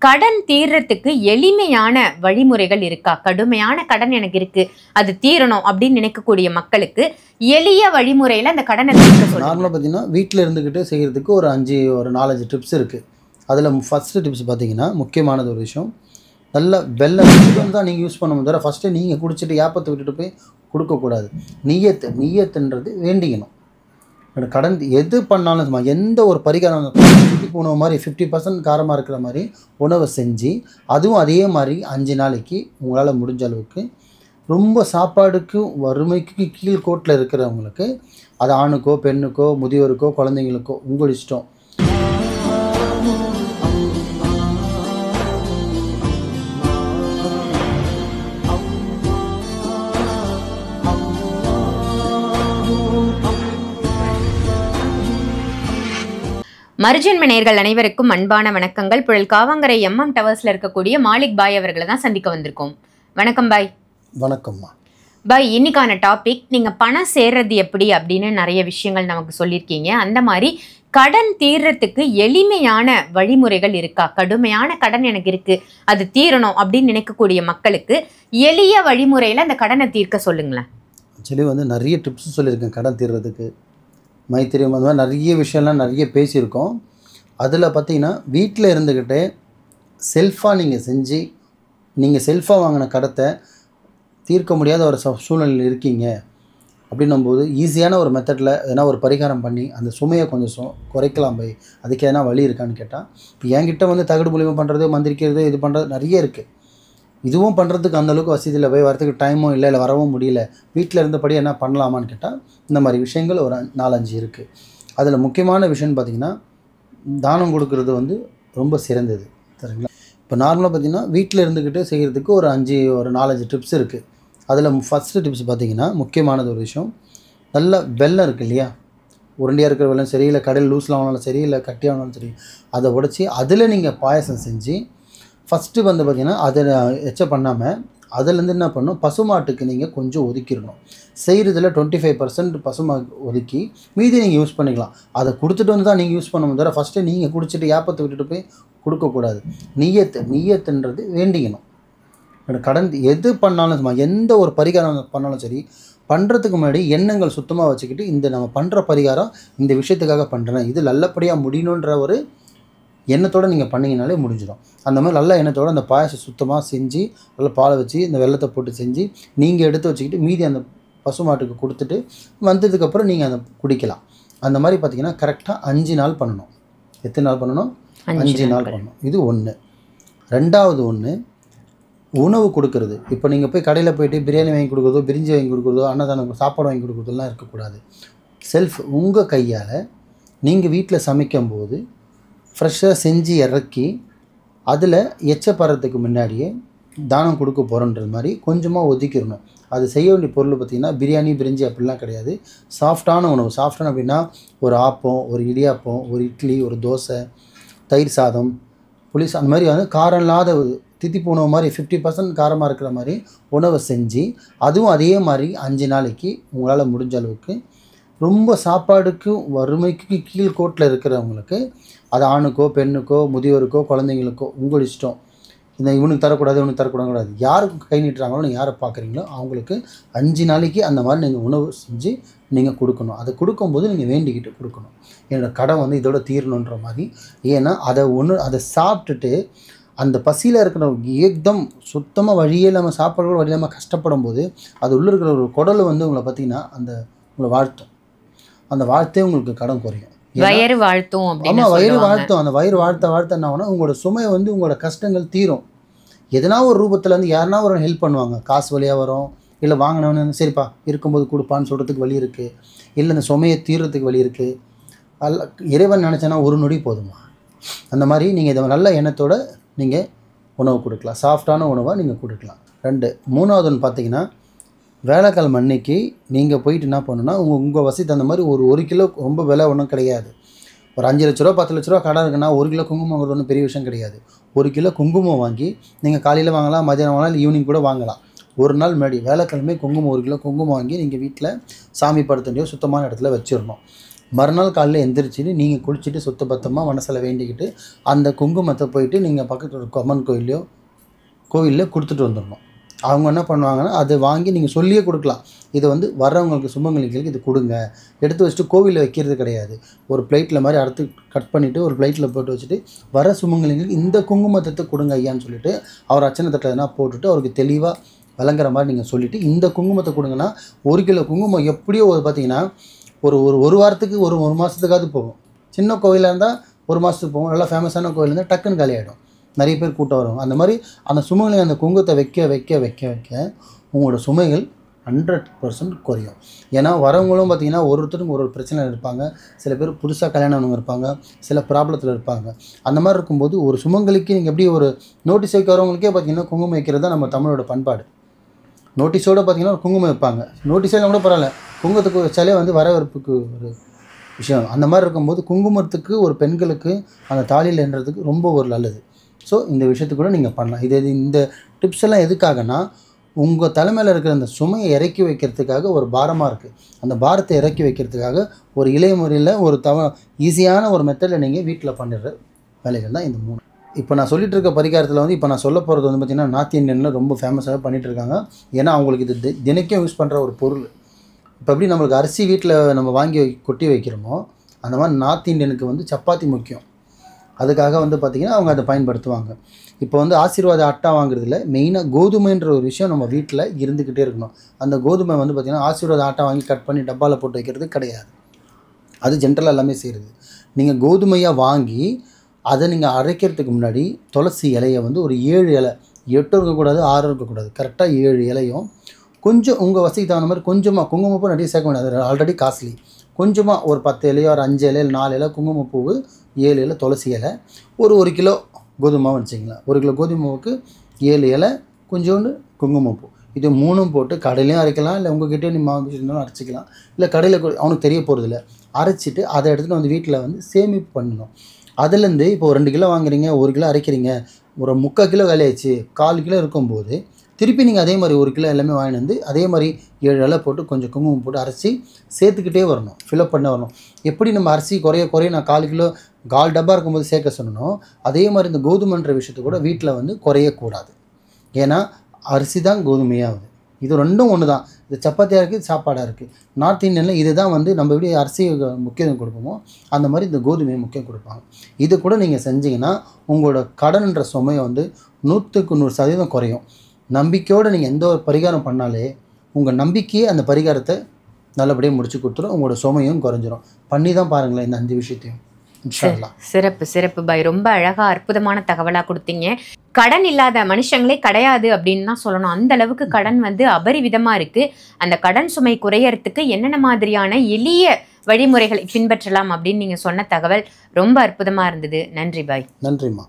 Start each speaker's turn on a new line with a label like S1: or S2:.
S1: கடன் தீர்றதுக்கு எளிமையான வழிமுறைகள் இருக்கா? கடுமையான கடன் எனக்கு இருக்கு, அது தீரணும் அப்படின்னு நினைக்கக்கூடிய மக்களுக்கு எளிய வழிமுறையில அந்த கடனை தீர்க்க சொல்லுங்க.
S2: நார்மலாக பார்த்தீங்கன்னா வீட்டில் இருந்துக்கிட்டு செய்கிறதுக்கு ஒரு 4-5 டிப்ஸ் இருக்குது. அதில் ஃபஸ்ட்டு டிப்ஸ் பார்த்தீங்கன்னா முக்கியமானது ஒரு விஷயம், நல்ல வெள்ளம் தான் நீங்கள் யூஸ் பண்ணணும். தவிர ஃபஸ்ட்டு நீங்கள் குடிச்சிட்டு ஏப்பத்தை விட்டுட்டு போய் கொடுக்கக்கூடாது. நீயத்துன்றது வேண்டிக்கணும். கடன் எது பண்ணாலும் எந்த ஒரு பரிகாரம் உணவு மாதிரி 50% காரமாக இருக்கிற மாதிரி உணவை செஞ்சு அதுவும் அதே மாதிரி 5 நாளைக்கு உங்களால் முடிஞ்ச அளவுக்கு ரொம்ப சாப்பாடுக்கு வறுமைக்கு கீழ்கோட்டில் இருக்கிறவங்களுக்கு, அது ஆணுக்கோ பெண்ணுக்கோ முதியோருக்கோ குழந்தைங்களுக்கோ உங்கள் இஷ்டம்.
S1: மர்ஜன்ம நேயர்கள் அனைவருக்கும் அன்பான வணக்கங்கள். புழல் காவாங்கரை எம்எம் டவர்ஸ்ல இருக்கக்கூடிய மாலிக் பாய் அவர்களை தான் சந்திக்க வந்திருக்கோம். வணக்கம் பாய்.
S2: வணக்கம்மா
S1: பாய், இன்னைக்கான டாபிக், நீங்க பணம் சேர்றது எப்படி அப்படின்னு நிறைய விஷயங்கள் நமக்கு சொல்லியிருக்கீங்க. அந்த மாதிரி கடன் தீர்றதுக்கு எளிமையான வழிமுறைகள் இருக்கா? கடுமையான கடன் எனக்கு இருக்கு, அது தீரணும் அப்படின்னு நினைக்கக்கூடிய மக்களுக்கு எளிய வழிமுறையில அந்த கடனை தீர்க்க சொல்லுங்களேன்.
S2: ஆக்சுவலி நிறைய டிப்ஸ் சொல்லியிருக்கேன் கடன் தீர்றதுக்கு. மைத்திரியம் அந்த மாதிரி நிறைய விஷயம்லாம் நிறைய பேசியிருக்கோம். அதில் பார்த்தீங்கன்னா வீட்டில் இருந்துக்கிட்டே செல்ஃபாக நீங்கள் செஞ்சு நீங்கள் செல்ஃபாக வாங்கின கடத்தை தீர்க்க முடியாத ஒரு சூழ்நிலையில் இருக்கீங்க அப்படின்னும்போது ஈஸியான ஒரு மெத்தடில் எதனா ஒரு பரிகாரம் பண்ணி அந்த சுமையை கொஞ்சம் குறைக்கலாம். போய் அதுக்கு எதனா வழி இருக்கான்னு கேட்டால், இப்போ என்கிட்ட தகடு மூலியமாக பண்ணுறது, மந்திரிக்கிறது, இது பண்ணுறது நிறைய இருக்குது. இதுவும் பண்ணுறதுக்கு அந்தளவுக்கு வசதியில் போய் வரத்துக்கு டைமும் இல்லை வரவும் முடியல. வீட்டில் இருந்தபடி என்ன பண்ணலாமான்னு கேட்டால் இந்த மாதிரி விஷயங்கள் ஒரு 4-5 இருக்குது. அதில் முக்கியமான விஷயம்னு பார்த்திங்கன்னா, தானம் கொடுக்கறது ரொம்ப சிறந்தது. சரிங்களா? இப்போ நார்மலாக பார்த்திங்கன்னா வீட்டில் இருந்துக்கிட்டு செய்கிறதுக்கு ஒரு 4-5 டிப்ஸ் இருக்குது. அதில் ஃபஸ்ட்டு டிப்ஸ் பார்த்திங்கன்னா முக்கியமானது ஒரு விஷயம், நல்ல வெல்லம் இருக்குது இல்லையா, உருண்டையாக இருக்கிற வெல்லம் சரி, இல்லை கடையில் லூஸில் வாங்கினாலும் சரி, இல்லை கட்டியானாலும் சரி, அதை உடச்சி அதில் நீங்கள் பாயசம் செஞ்சு ஃபஸ்ட்டு பார்த்திங்கன்னா அதை எச்ச பண்ணாமல் அதிலேருந்து என்ன பண்ணணும், பசுமாட்டுக்கு நீங்கள் கொஞ்சம் ஒதுக்கிடணும். செய்கிறதுல 25% பசுமா ஒதுக்கி மீதி நீங்கள் யூஸ் பண்ணிக்கலாம். அதை கொடுத்துட்டு தான் நீங்கள் யூஸ் பண்ணணும். தவிர ஃபஸ்ட்டு நீங்கள் குடிச்சிட்டு ஏப்பத்தை விட்டுட்டு போய் கொடுக்கக்கூடாது. நீயத்துன்றது வேண்டிக்கணும். கடன் எது பண்ணாலும் எந்த ஒரு பரிகாரம் பண்ணாலும் சரி, பண்ணுறதுக்கு முன்னாடி எண்ணங்கள் சுத்தமாக வச்சுக்கிட்டு, இந்த நம்ம பண்ணுற பரிகாரம் இந்த விஷயத்துக்காக பண்ணுறேன், இது நல்லபடியாக முடியணுன்ற ஒரு எண்ணத்தோடு நீங்கள் பண்ணிங்கனாலே முடிஞ்சிடும். அந்த மாதிரி நல்ல எண்ணத்தோடு அந்த பாயசம் சுத்தமாக செஞ்சு நல்லா பாலை வச்சு இந்த வெள்ளத்தை போட்டு செஞ்சு நீங்கள் எடுத்து வச்சுக்கிட்டு மீதி அந்த பசுமாட்டுக்கு கொடுத்துட்டு வந்ததுக்கப்புறம் நீங்கள் அதை குடிக்கலாம். அந்த மாதிரி பார்த்திங்கன்னா கரெக்டாக 5 நாள் பண்ணணும். எத்தனை நாள் பண்ணணும்? 5 நாள் பண்ணணும். இது ஒன்று. ரெண்டாவது ஒன்று, உணவு கொடுக்கறது. இப்போ நீங்கள் போய் கடையில் போய்ட்டு பிரியாணி வாங்கி கொடுக்குறதோ, பிரிஞ்சி வாங்கி கொடுக்குறதோ, அன்னதானம் சாப்பாடு வாங்கி கொடுக்குறதெல்லாம் இருக்கக்கூடாது. செல்ஃப் உங்கள் கையால் நீங்கள் வீட்டில் சமைக்கும்போது ஃப்ரெஷ்ஷாக செஞ்சு இறக்கி அதில் எச்சப்படுறதுக்கு முன்னாடியே தானம் கொடுக்க போகிறோன்றது மாதிரி கொஞ்சமாக ஒதுக்கிடணும். அது செய்ய வேண்டிய பொருள் பார்த்திங்கன்னா பிரியாணி, பிரிஞ்சி அப்படிலாம் கிடையாது. சாஃப்டான உணவு. சாஃப்டான அப்படின்னா ஒரு ஆப்பம், ஒரு இடியாப்பம், ஒரு இட்லி, ஒரு தோசை, தயிர் சாதம், புளி அந்த மாதிரி காரம் இல்லாத தித்திப்பு உணவு மாதிரி 50% காரமாக இருக்கிற மாதிரி உணவை செஞ்சு அதுவும் அதே மாதிரி 5 நாளைக்கு உங்களால் முடிஞ்ச அளவுக்கு ரொம்ப சாப்பாடுக்கு வறுமைக்கு கீழ்கோட்டில் இருக்கிறவங்களுக்கு, அது ஆணுக்கோ பெண்ணுக்கோ முதியோருக்கோ குழந்தைங்களுக்கோ உங்கள் இஷ்டம். இவனுக்கு தரக்கூடாது, இவனுக்கு தரக்கூடாது, யாருக்கு கை நீட்டுறாங்களோ, நீங்கள் யாரை பார்க்குறீங்களோ அவங்களுக்கு 5 நாளைக்கு அந்த மாதிரி நீங்கள் உணவு செஞ்சு நீங்கள் கொடுக்கணும். அதை கொடுக்கும்போது நீங்கள் வேண்டிக்கிட்டு கொடுக்கணும். என்னோடய கடன் இதோட தீரணுன்ற மாதிரி. ஏன்னா அதை சாப்பிட்டுட்டு அந்த பசியில் இருக்கிற ஏக்தம் சுத்தமாக வழியே இல்லாமல் சாப்பாடு வழி இல்லாமல் கஷ்டப்படும் போது அது உள்ளே இருக்கிற ஒரு குடல் உங்களை பார்த்திங்கன்னா உங்களை வாழ்த்தும். அந்த வாழ்த்தே உங்களுக்கு கடன் குறையும்.
S1: வயிறு வாழ்த்தும்.
S2: ஆமாம், வயிறு வாழ்த்தும். அந்த வயிறு வாழ்த்த என்ன ஆகுனா உங்களோட சுமை உங்களோட கஷ்டங்கள் தீரும். எதனா ஒரு ரூபத்தில் யாருனா ஒரு ஹெல்ப் பண்ணுவாங்க. காசு வழியாக வரும், இல்லை வாங்கினவனு சரிப்பா இருக்கும்போது கொடுப்பான்னு சொல்கிறதுக்கு வழி இருக்குது, இல்லை இந்த சுமையை தீர்றதுக்கு வழி இருக்குது. அல்ல இறைவன் நினச்சேன்னா ஒரு நொடி போதுமா. அந்த மாதிரி நீங்கள் இதை நல்ல எண்ணத்தோடு நீங்கள் உணவு கொடுக்கலாம். சாஃப்டான உணவாக நீங்கள் கொடுக்கலாம். 2. 3வது பார்த்திங்கன்னா, வேலைக்கிழமை அன்னைக்கு நீங்கள் போயிட்டு என்ன பண்ணணுன்னா, உங்கள் வசதி தகுந்த மாதிரி ஒரு 1 கிலோ, ரொம்ப விலை ஒன்றும் கிடையாது, ஒரு 5 லட்ச ரூபா 10 லட்ச ரூபா கடை இருக்குன்னா 1 கிலோ குங்குமம் வாங்குறது ஒன்றும் பெரிய விஷயம் கிடையாது. 1 கிலோ குங்குமம் வாங்கி நீங்கள் காலையில் வாங்கலாம், மதியானம் வாங்கலாம், இல்லை ஈவினிங் கூட வாங்கலாம். ஒரு நாள் முன்னாடி வேலைக்கிழமை குங்குமம் 1 கிலோ குங்குமம் வாங்கி நீங்கள் வீட்டில் சாமி படுத்துலையோ சுத்தமான இடத்துல வச்சிடணும். மறுநாள் காலையில் எந்திரிச்சிட்டு நீங்கள் குளிச்சுட்டு சுத்தபத்தமாக மனசில் வேண்டிக்கிட்டு அந்த குங்குமத்தை போயிட்டு நீங்கள் பக்கத்தில் ஒரு அம்மன் கோவிலில் கொடுத்துட்டு வந்துடணும். அவங்க என்ன பண்ணுவாங்கன்னா அதை வாங்கி நீங்கள் சொல்லியே கொடுக்கலாம். இதை வந்து வர்றவங்களுக்கு சுமங்கலிகளுக்கு இது கொடுங்க, எடுத்து வச்சுட்டு கோவிலில் வைக்கிறது கிடையாது. ஒரு பிளேட்டில் மாதிரி அறுத்து கட் பண்ணிவிட்டு ஒரு பிளேட்டில் போட்டு வச்சுட்டு வர சுமங்கலிங்களுக்கு இந்த குங்குமத்தை கொடுங்க ஐயான்னு சொல்லிவிட்டு அவர் அர்ச்சனை தட்டில் எதனா போட்டுட்டு அவருக்கு தெளிவாக விளங்குற மாதிரி நீங்கள் சொல்லிவிட்டு இந்த குங்குமத்தை கொடுங்கன்னா 1 கிலோ குங்குமம் எப்படியோ பார்த்தீங்கன்னா ஒரு வாரத்துக்கு ஒரு மாதத்துக்காவது போகும். சின்ன கோவிலாக இருந்தால் 1 மாதத்துக்கு போகும். நல்லா ஃபேமஸான கோவில் இருந்தால் டக்குன்னு காலி ஆகிடும், நிறைய பேர் கூட்டம் வரும். அந்த மாதிரி அந்த சுமைகளை அந்த குங்குமத்தை வைக்க உங்களோட சுமைகள் 100% குறையும். ஏன்னா வரவங்களும் பார்த்திங்கன்னா ஒருத்தருக்கும் ஒரு பிரச்சனை இருப்பாங்க. சில பேர் புதுசாக கல்யாணம் ஆனவங்க இருப்பாங்க, சில ப்ராப்ளத்தில் இருப்பாங்க. அந்த மாதிரி இருக்கும்போது ஒரு சுமங்கலிக்கு நீங்கள் எப்படி ஒரு நோட்டீஸ் வைக்க வரவங்களுக்கே பார்த்திங்கன்னா குங்குமம் வைக்கிறது தான் நம்ம தமிழோட பண்பாடு. நோட்டீஸோடு பார்த்திங்கன்னா ஒரு குங்குமம் வைப்பாங்க. நோட்டீஸே கூட பரவாயில்ல, குங்குமத்துக்கு வச்சாலே வந்து வரவேற்புக்கு ஒரு விஷயம். அந்த மாதிரி இருக்கும்போது குங்குமத்துக்கு ஒரு பெண்களுக்கு அந்த தாலியில் என்றதுக்கு ரொம்ப ஒரு நல்லது. ஸோ இந்த விஷயத்துக்கு கூட நீங்கள் பண்ணலாம். இந்த டிப்ஸ் எல்லாம் எதுக்காகனா உங்கள் தலைமையில் இருக்கிற அந்த சுமையை இறக்கி வைக்கிறதுக்காக ஒரு பாரமாக இருக்குது. அந்த பாரத்தை இறக்கி வைக்கிறதுக்காக ஒரு இளைய முறையில் ஒரு ஈஸியான ஒரு மெத்தடில் நீங்கள் வீட்டில் பண்ணுற வேலைகள் தான் இந்த 3. இப்போ நான் சொல்லிட்டு இருக்க பரிகாரத்தில் வந்து இப்போ நான் சொல்ல போகிறது வந்து பார்த்திங்கன்னா நார்த் இந்தியனில் ரொம்ப ஃபேமஸாக பண்ணிகிட்டு இருக்காங்க. ஏன்னா அவங்களுக்கு இது தினைக்கும் யூஸ் பண்ணுற ஒரு பொருள். இப்போ எப்படி நம்மளுக்கு அரிசி வீட்டில் நம்ம வாங்கி கொட்டி வைக்கிறோமோ அந்த மாதிரி நார்த் இந்தியனுக்கு வந்து சப்பாத்தி முக்கியம். அதுக்காக வந்து பார்த்திங்கன்னா அவங்க அதை பயன்படுத்துவாங்க. இப்போ வந்து ஆசீர்வாத அட்டா வாங்குறதுல மெயினாக கோதுமைன்ற ஒரு விஷயம் நம்ம வீட்டில் இருந்துக்கிட்டே இருக்கணும். அந்த கோதுமை வந்து பார்த்திங்கன்னா ஆசீர்வாத ஆட்டா வாங்கி கட் பண்ணி டப்பாவில் போட்டு வைக்கிறது கிடையாது. அது ஜென்ரலாக எல்லாமே செய்கிறது. நீங்கள் கோதுமையாக வாங்கி அதை நீங்கள் அரைக்கிறதுக்கு முன்னாடி துளசி இலையை வந்து ஒரு 7 இலை, 8 இருக்கக்கூடாது, 6 இருக்கக்கூடாது, கரெக்டாக 7 இலையும் கொஞ்சம் உங்கள் வசதிக்கு தகுந்த மாதிரி கொஞ்சமாக குங்குமப்பூ நிறைய சேர்க்க வேண்டாம், அது ஆல்ரெடி காஸ்ட்லி. கொஞ்சமாக ஒரு 10 இலையோ ஒரு 5 இலை 4 இலை குங்குமப்பூவு, 7 இலை துளசி இலை, ஒரு கிலோ கோதுமாவை வச்சுக்கலாம். 1 கிலோ கோதுமாவுக்கு 7 இலை கொஞ்சோண்டு குங்குமப்பூ, இது 3ம் போட்டு கடையிலையும் அரைக்கலாம், இல்லை உங்கள்கிட்டே நீ மாவு இருந்தாலும் அரைச்சிக்கலாம், இல்லை கடையில் அவனுக்கு தெரிய போகிறதில்ல. அரைச்சிட்டு அதை எடுத்துகிட்டு வந்து வீட்டில் வந்து சேமிப்பு பண்ணணும். அதுலேருந்து இப்போ 2 கிலோ வாங்குறீங்க, 1 கிலோ அரைக்கிறீங்க, ஒரு 3/4 கிலோ விளையாச்சு 1/4 கிலோ இருக்கும்போது திருப்பி நீங்கள் அதே மாதிரி 1 கிலோ எல்லாமே வாங்கிட்டு வந்து அதே மாதிரி 7 இலை போட்டு கொஞ்சம் குங்குமம் போட்டு அரைச்சி சேர்த்துக்கிட்டே வரணும், ஃபில்அப் பண்ண வரணும். எப்படி நம்ம அரிசி குறைய நான் 1/4 கிலோ 1/4 டப்பா இருக்கும்போது சேர்க்க சொன்னோம், அதே மாதிரி இந்த கோதுமைன்ற விஷயத்தை கூட வீட்டில் வந்து குறையக்கூடாது. ஏன்னா அரிசி தான் கோதுமையாகுது, இது ரெண்டும் ஒன்று தான். இது சப்பாத்தியாக இருக்குது, சாப்பாடாக இருக்குது. நார்த் இந்தியனில் இது தான் வந்து நம்ம எப்படி அரிசி முக்கியம் கொடுப்போமோ அந்த மாதிரி இந்த கோதுமையை முக்கியம் கொடுப்பாங்க. இது கூட நீங்கள் செஞ்சீங்கன்னா உங்களோட கடன்ன்ற சுமையை வந்து 100க்கு 100% குறையும். நம்பிக்கையோடு நீங்கள் எந்த ஒரு பரிகாரம் பண்ணாலே உங்கள் நம்பிக்கையே அந்த பரிகாரத்தை நல்லபடியாக முடிச்சு கொடுத்துரும், உங்களோட சுமையும் குறைஞ்சிரும். பண்ணி தான் பாருங்களேன் இந்த 5 விஷயத்தையும்.
S1: சிறப்பு பாய், ரொம்ப அழகா அற்புதமான தகவலாக கொடுத்தீங்க. கடன் இல்லாத மனுஷங்களே கிடையாது அப்படின்னு தான் சொல்லணும். அந்த அளவுக்கு கடன் வந்து அபரிவிதமாக இருக்குது. அந்த கடன் சுமை குறையறதுக்கு என்னென்ன மாதிரியான எளிய வழிமுறைகளை பின்பற்றலாம் அப்படின்னு நீங்கள் சொன்ன தகவல் ரொம்ப அற்புதமாக இருந்தது. நன்றி பாய்.
S2: நன்றிம்மா.